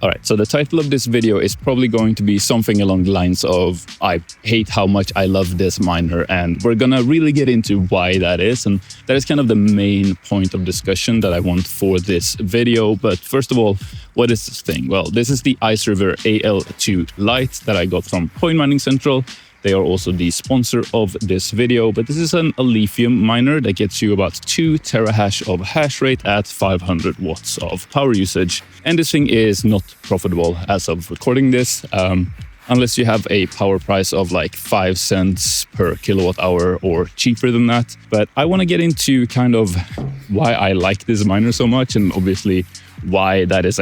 All right, so the title of this video is probably going to be something along the lines of I hate how much I love this miner, and we're gonna really get into why that is, and that is kind of the main point of discussion that I want for this video. But first of all, what is this thing? Well, this is the IceRiver AL2 Lite that I got from Coin Mining Central. They are also the sponsor of this video, but this is an Alephium miner that gets you about 2 terahash of hash rate at 500 watts of power usage. And this thing is not profitable as of recording this, unless you have a power price of like 5 cents per kilowatt hour or cheaper than that. But I want to get into kind of why I like this miner so much, and obviously why that is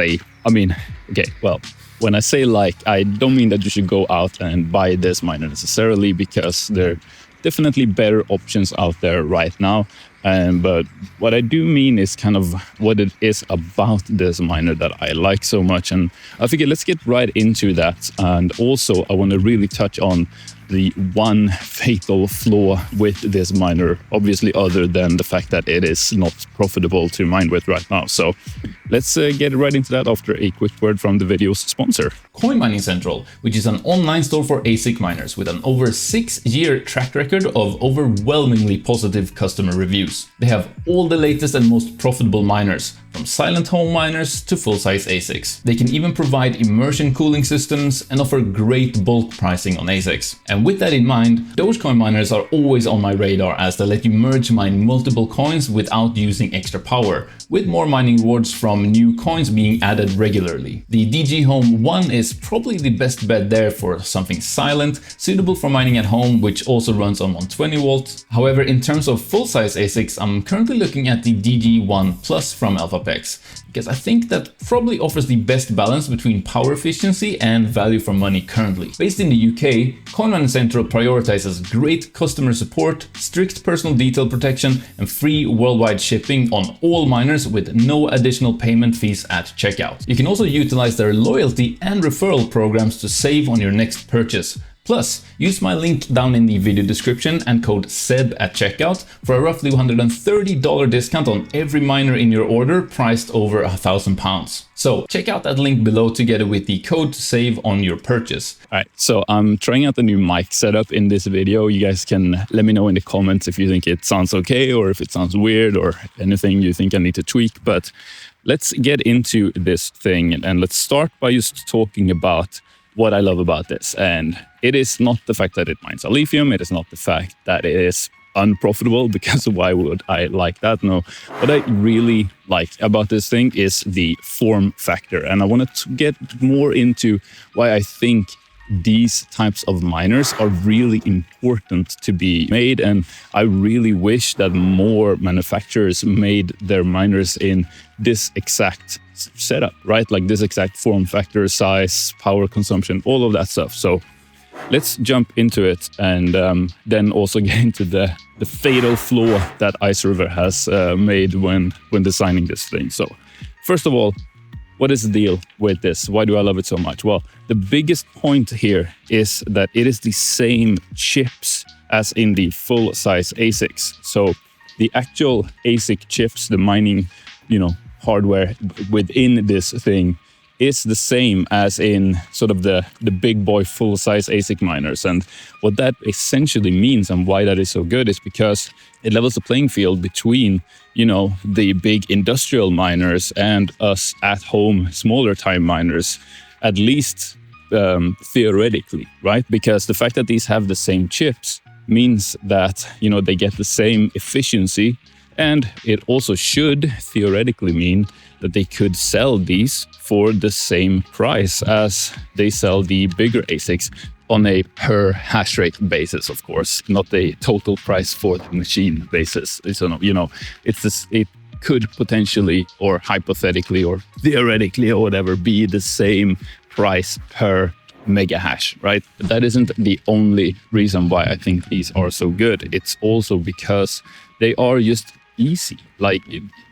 when I say like, I don't mean that you should go out and buy this miner necessarily, because there are definitely better options out there right now. But what I do mean is kind of what it is about this miner that I like so much. And I figured let's get right into that. And also I want to really touch on the one fatal flaw with this miner, obviously other than the fact that it is not profitable to mine with right now. So let's get right into that after a quick word from the video's sponsor. Coin Mining Central, which is an online store for ASIC miners with an over 6-year track record of overwhelmingly positive customer reviews. They have all the latest and most profitable miners, from silent home miners to full-size ASICs. They can even provide immersion cooling systems and offer great bulk pricing on ASICs. And with that in mind, Dogecoin miners are always on my radar, as they let you merge mine multiple coins without using extra power, with more mining rewards from new coins being added regularly. The DG Home 1 is probably the best bet there for something silent, suitable for mining at home, which also runs on 120 volts. However, in terms of full-size ASICs, I'm currently looking at the DG1 Plus from 𝗤𝗡𝗥, because I think that probably offers the best balance between power efficiency and value for money currently. Based in the UK, Coin Mining Central prioritizes great customer support, strict personal detail protection, and free worldwide shipping on all miners with no additional payment fees at checkout. You can also utilize their loyalty and referral programs to save on your next purchase. Plus, use my link down in the video description and code 𝗬b at checkout for a roughly $130 discount on every miner in your order priced over £1,000. So check out that link below together with the code to save on your purchase. All right, so I'm trying out the new mic setup in this video. You guys can let me know in the comments if you think it sounds okay or if it sounds weird or anything you think I need to tweak. But let's get into this thing, and let's start by just talking about what I love about this. And it is not the fact that it mines Alephium. It is not the fact that it is unprofitable, because why would I like that? No, what I really like about this thing is the form factor. And I wanted to get more into why I think these types of miners are really important to be made. And I really wish that more manufacturers made their miners in this exact setup, right? Like this exact form factor, size, power consumption, all of that stuff. So let's jump into it, and then also get into the fatal flaw that IceRiver has made when designing this thing. So first of all, what is the deal with this? Why do I love it so much? Well, the biggest point here is that it is the same chips as in the full-size ASICs. So the actual ASIC chips, the mining, hardware within this thing, is the same as in sort of the big boy full-size ASIC miners. And what that essentially means, and why that is so good, is because it levels the playing field between, the big industrial miners and us at-home smaller time miners, at least theoretically, right? Because the fact that these have the same chips means that, they get the same efficiency. And it also should theoretically mean that they could sell these for the same price as they sell the bigger ASICs, on a per hash rate basis, of course, not a total price for the machine basis. So, it could potentially, or hypothetically, or theoretically, or whatever, be the same price per mega hash, right? But that isn't the only reason why I think these are so good. It's also because they are just easy. Like,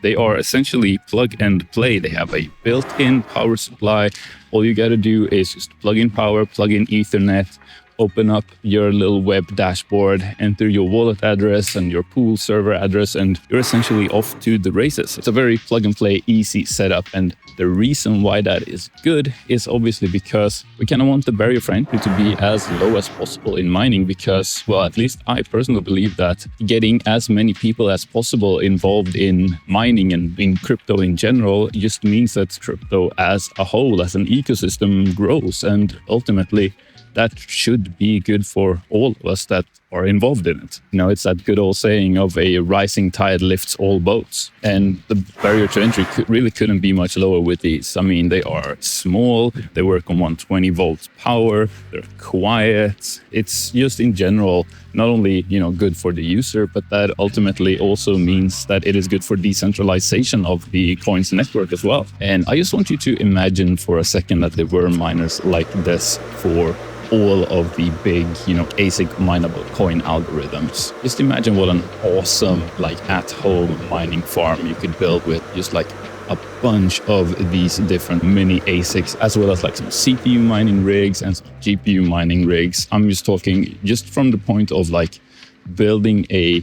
they are essentially plug and play. They have a built-in power supply. All you got to do is just plug in power, plug in Ethernet, open up your little web dashboard, enter your wallet address and your pool server address, and you're essentially off to the races. It's a very plug and play, easy setup. And the reason why that is good is obviously because we kind of want the barrier for entry to be as low as possible in mining, because, well, at least I personally believe that getting as many people as possible involved in mining and in crypto in general just means that crypto as a whole, as an ecosystem, grows, and ultimately that should be good for all of us that are involved in it. You know, it's that good old saying of a rising tide lifts all boats. And the barrier to entry really couldn't be much lower with these. I mean, they are small, they work on 120 volts power, they're quiet. It's just in general, not only, you know, good for the user, but that ultimately also means that it is good for decentralization of the coins network as well. And I just want you to imagine for a second that there were miners like this for all of the big, you know, ASIC mineable coin algorithms. Just imagine what an awesome, like, at-home mining farm you could build with just like a bunch of these different mini ASICs, as well as like some CPU mining rigs and some GPU mining rigs. I'm just talking just from the point of like building a,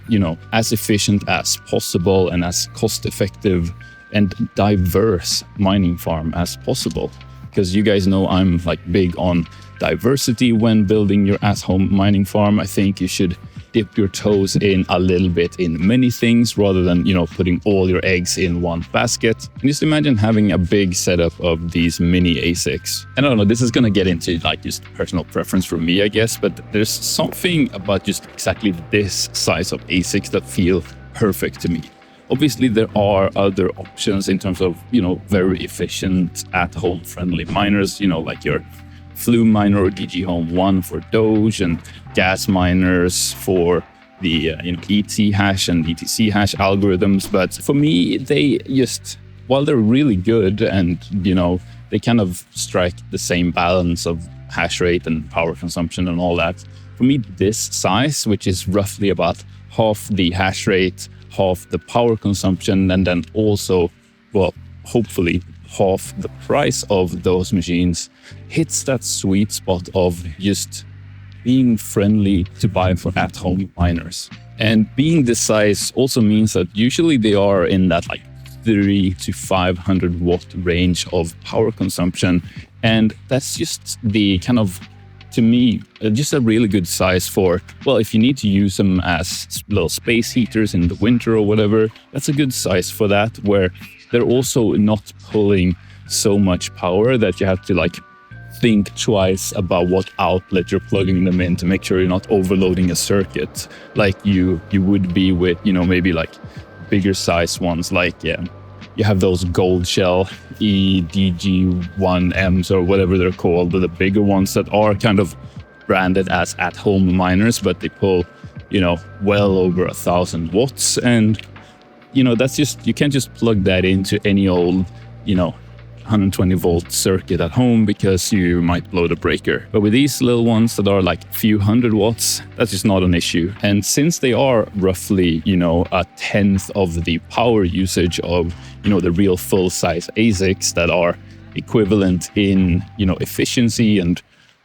you know, as efficient as possible and as cost-effective and diverse mining farm as possible. Because you guys know I'm like big on diversity when building your at-home mining farm. I think you should dip your toes in a little bit in many things rather than, you know, putting all your eggs in one basket. And just imagine having a big setup of these mini ASICs. And I don't know, this is going to get into like just personal preference for me, I guess, but there's something about just exactly this size of ASICs that feel perfect to me. Obviously, there are other options in terms of, you know, very efficient at-home friendly miners, you know, like your Flume miner or DG Home 1 for Doge, and gas miners for the you know, ET hash and ETC hash algorithms. But for me, they just, while they're really good and, you know, they kind of strike the same balance of hash rate and power consumption and all that, for me, this size, which is roughly about half the hash rate, half the power consumption, and then also, well, hopefully half the price of those machines, hits that sweet spot of just being friendly to buy for at-home miners. And being this size also means that usually they are in that like 3 to 500 watt range of power consumption. And that's just the kind of, to me, just a really good size for, well, if you need to use them as little space heaters in the winter or whatever, that's a good size for that, where they're also not pulling so much power that you have to like think twice about what outlet you're plugging them in to make sure you're not overloading a circuit like you would be with, you know, maybe like bigger size ones, like, yeah, you have those gold shell EDG1Ms or whatever they're called, the bigger ones that are kind of branded as at-home miners, but they pull, you know, well over 1,000 watts. And, you know, that's just, you can't just plug that into any old, you know, 120 volt circuit at home because you might blow the breaker. But with these little ones that are like a few hundred watts, that's just not an issue. And since they are roughly, you know, a tenth of the power usage of, you know, the real full size ASICs that are equivalent in, you know, efficiency and,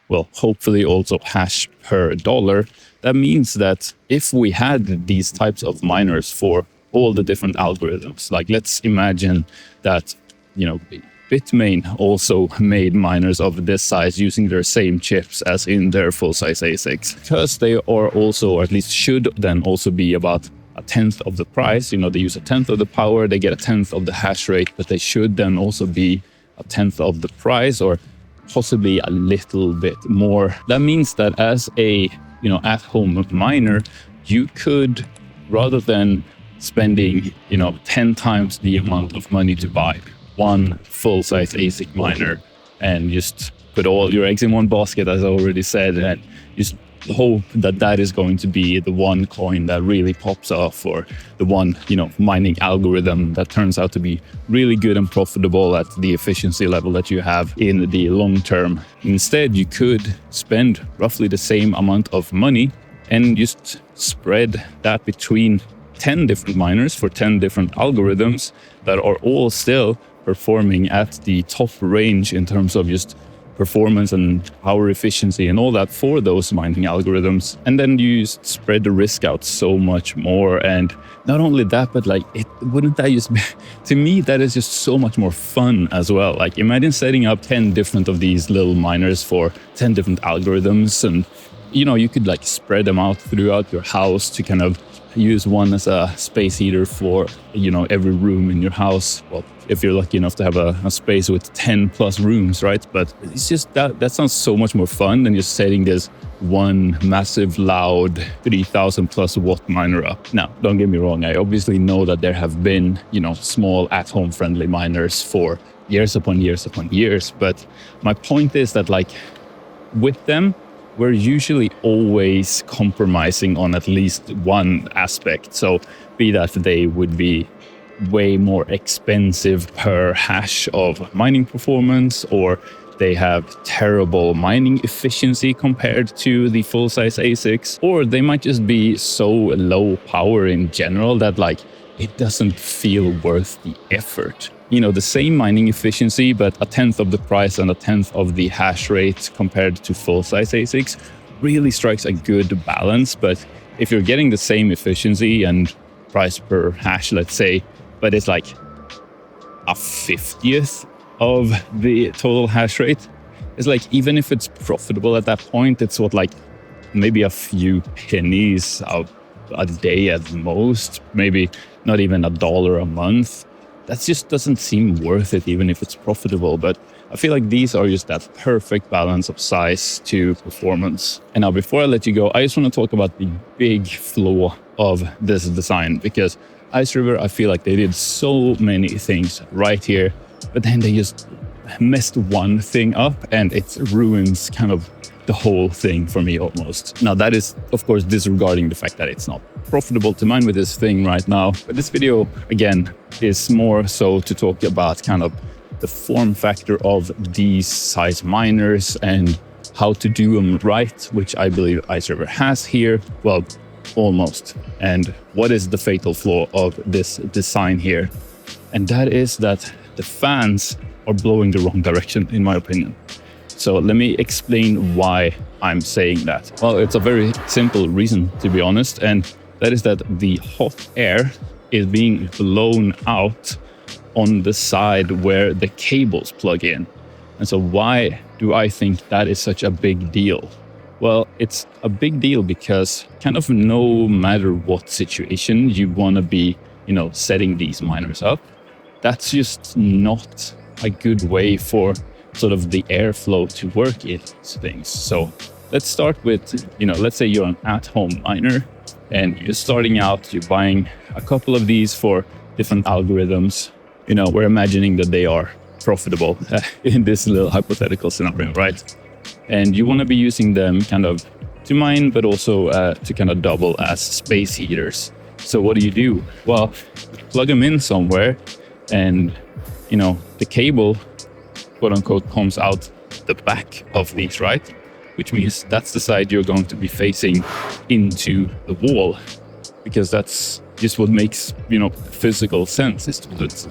well, hopefully also hash per dollar, that means that if we had these types of miners for all the different algorithms, like let's imagine that, you know, Bitmain also made miners of this size using their same chips as in their full-size ASICs. Because they are also, or at least should then also be about a tenth of the price. You know, they use a tenth of the power, they get a tenth of the hash rate, but they should then also be a tenth of the price or possibly a little bit more. That means that as a, you know, at-home miner, you could, rather than spending, you know, 10 times the amount of money to buy one full-size ASIC miner and just put all your eggs in one basket, as I already said, and just hope that that is going to be the one coin that really pops off, or the one, you know, mining algorithm that turns out to be really good and profitable at the efficiency level that you have in the long term. Instead, you could spend roughly the same amount of money and just spread that between 10 different miners for 10 different algorithms that are all still performing at the top range in terms of just performance and power efficiency and all that for those mining algorithms. And then you spread the risk out so much more. And not only that, but like, wouldn't that just be, to me, that is just so much more fun as well. Like, imagine setting up 10 different of these little miners for 10 different algorithms, and you could like spread them out throughout your house to kind of use one as a space heater for every room in your house. Well, if you're lucky enough to have a space with 10 plus rooms, right? But it's just that sounds so much more fun than just setting this one massive loud 3000 plus watt miner up. Now, don't get me wrong, I obviously know that there have been small at-home friendly miners for years upon years upon years, but my point is that like with them, we're usually always compromising on at least one aspect. So be that they would be way more expensive per hash of mining performance, or they have terrible mining efficiency compared to the full-size ASICs, or they might just be so low power in general that like it doesn't feel worth the effort. The same mining efficiency, but a tenth of the price and a tenth of the hash rate compared to full-size ASICs really strikes a good balance. But if you're getting the same efficiency and price per hash, let's say, but it's like a 50th of the total hash rate, it's like, even if it's profitable at that point, it's like maybe a few pennies a day at most, maybe not even $1 a month. That just doesn't seem worth it, even if it's profitable. But I feel like these are just that perfect balance of size to performance. And now, before I let you go, I just want to talk about the big flaw of this design, because IceRiver, I feel like they did so many things right here, but then they just messed one thing up and it ruins kind of the whole thing for me almost. Now, that is, of course, disregarding the fact that it's not profitable to mine with this thing right now. But this video, again, is more so to talk about kind of the form factor of these size miners and how to do them right, which I believe IceRiver has here. Well, almost. And what is the fatal flaw of this design here? And that is that the fans are blowing the wrong direction, in my opinion. So let me explain why I'm saying that. Well, it's a very simple reason, to be honest, and that is that the hot air is being blown out on the side where the cables plug in. And so why do I think that is such a big deal? Well, it's a big deal because kind of no matter what situation you want to be, setting these miners up, that's just not a good way for sort of the airflow to work in these things. So let's start with, let's say you're an at-home miner and you're starting out, you're buying a couple of these for different algorithms. We're imagining that they are profitable in this little hypothetical scenario, right? And you want to be using them kind of to mine, but also to kind of double as space heaters. So what do? Well, plug them in somewhere and, the cable, quote unquote, comes out the back of these, right? Which means that's the side you're going to be facing into the wall, because that's just what makes, physical sense, is to put,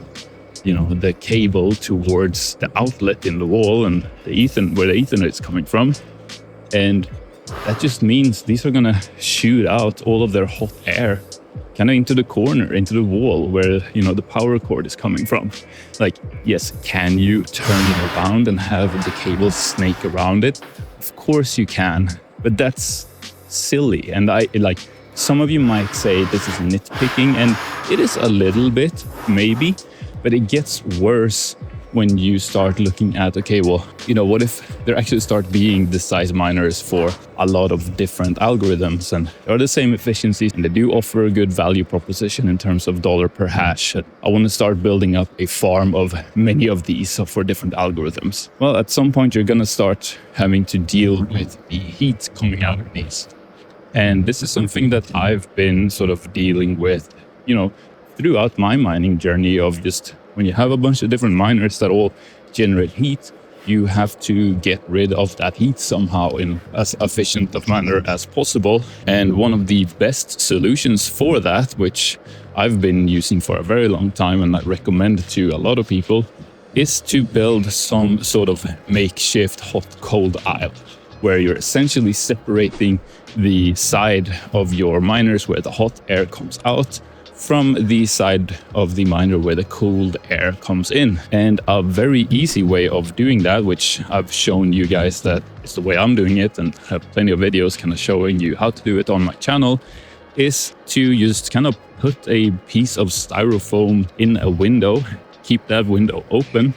the cable towards the outlet in the wall and where the Ethernet is coming from. And that just means these are going to shoot out all of their hot air kind of into the corner, into the wall where, the power cord is coming from. Like, yes, can you turn it around and have the cable snake around it? Of course you can, but that's silly. And some of you might say this is nitpicking, and it is a little bit, maybe, but it gets worse when you start looking at, okay, well, what if there actually start being this size miners for a lot of different algorithms, and they're the same efficiencies, and they do offer a good value proposition in terms of dollar per hash. I want to start building up a farm of many of these for different algorithms. Well, at some point, you're going to start having to deal with the heat coming out of these. And this is something that I've been sort of dealing with, throughout my mining journey, of just when you have a bunch of different miners that all generate heat, you have to get rid of that heat somehow in as efficient a manner as possible. And one of the best solutions for that, which I've been using for a very long time and I recommend to a lot of people, is to build some sort of makeshift hot-cold aisle, where you're essentially separating the side of your miners where the hot air comes out from the side of the miner where the cold air comes in. And a very easy way of doing that, which I've shown you guys that is the way I'm doing it, and have plenty of videos kind of showing you how to do it on my channel, is to just kind of put a piece of styrofoam in a window, keep that window open,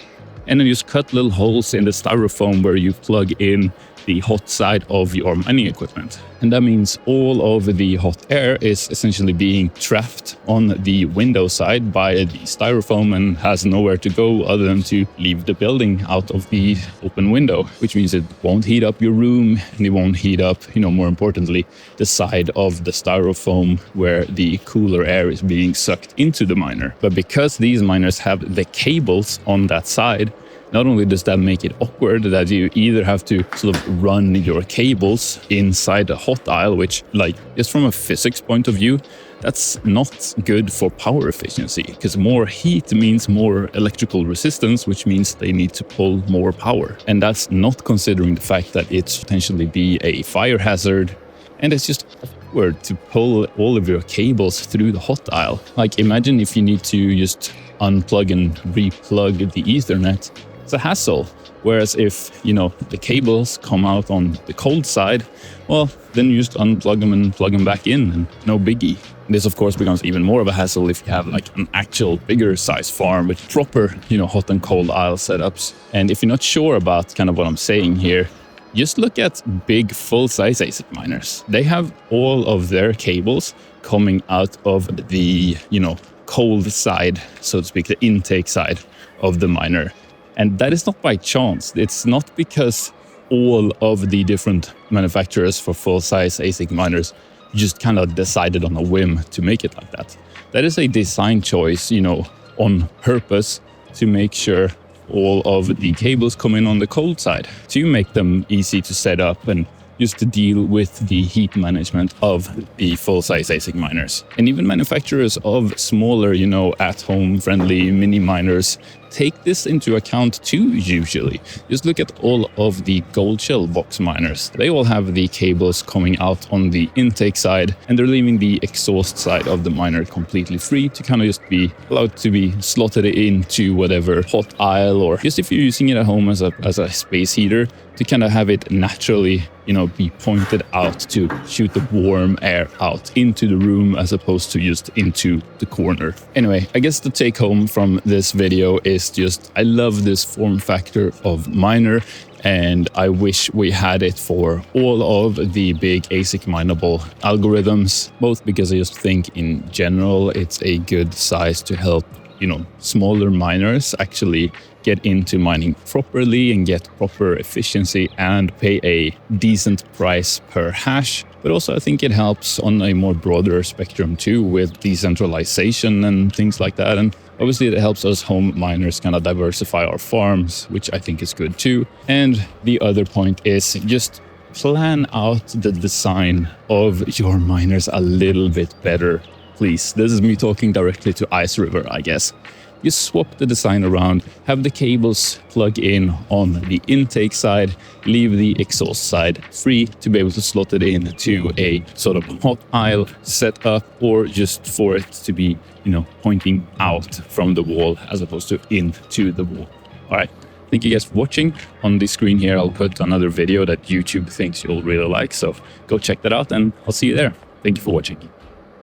and then just cut little holes in the styrofoam where you plug in the hot side of your mining equipment. And that means all of the hot air is essentially being trapped on the window side by the styrofoam and has nowhere to go other than to leave the building out of the open window, which means it won't heat up your room, and it won't heat up, more importantly, the side of the styrofoam where the cooler air is being sucked into the miner. But because these miners have the cables on that side, not only does that make it awkward that you either have to sort of run your cables inside the hot aisle, which, like, just from a physics point of view, that's not good for power efficiency, because more heat means more electrical resistance, which means they need to pull more power. And that's not considering the fact that it's potentially be a fire hazard, and it's just awkward to pull all of your cables through the hot aisle. Like, imagine if you need to just unplug and replug the Ethernet. It's a hassle. Whereas if, the cables come out on the cold side, well, then you just unplug them and plug them back in, and no biggie. This, of course, becomes even more of a hassle if you have like an actual bigger size farm with proper, hot and cold aisle setups. And if you're not sure about kind of what I'm saying here, just look at big full-size ASIC miners. They have all of their cables coming out of the, cold side, so to speak, the intake side of the miner. And that is not by chance. It's not because all of the different manufacturers for full-size ASIC miners just kind of decided on a whim to make it like that. That is a design choice, on purpose, to make sure all of the cables come in on the cold side, to make them easy to set up and just to deal with the heat management of the full-size ASIC miners. And even manufacturers of smaller, at-home friendly mini miners take this into account too, usually. Just look at all of the gold shell box miners. They all have the cables coming out on the intake side, and they're leaving the exhaust side of the miner completely free to kind of just be allowed to be slotted into whatever hot aisle, or just if you're using it at home as a space heater, to kind of have it naturally, be pointed out to shoot the warm air out into the room as opposed to just into the corner. Anyway, I guess the take home from this video is just, I love this form factor of miner, and I wish we had it for all of the big ASIC mineable algorithms, both because I just think in general it's a good size to help, smaller miners actually get into mining properly and get proper efficiency and pay a decent price per hash. But also I think it helps on a more broader spectrum too, with decentralization and things like that. And obviously it helps us home miners kind of diversify our farms, which I think is good too. And the other point is just plan out the design of your miners a little bit better, please. This is me talking directly to IceRiver, I guess. You swap the design around, have the cables plug in on the intake side, leave the exhaust side free to be able to slot it into a sort of hot aisle setup, or just for it to be, pointing out from the wall as opposed to into the wall. All right. Thank you guys for watching. On the screen here, I'll put another video that YouTube thinks you'll really like. So go check that out, and I'll see you there. Thank you for watching.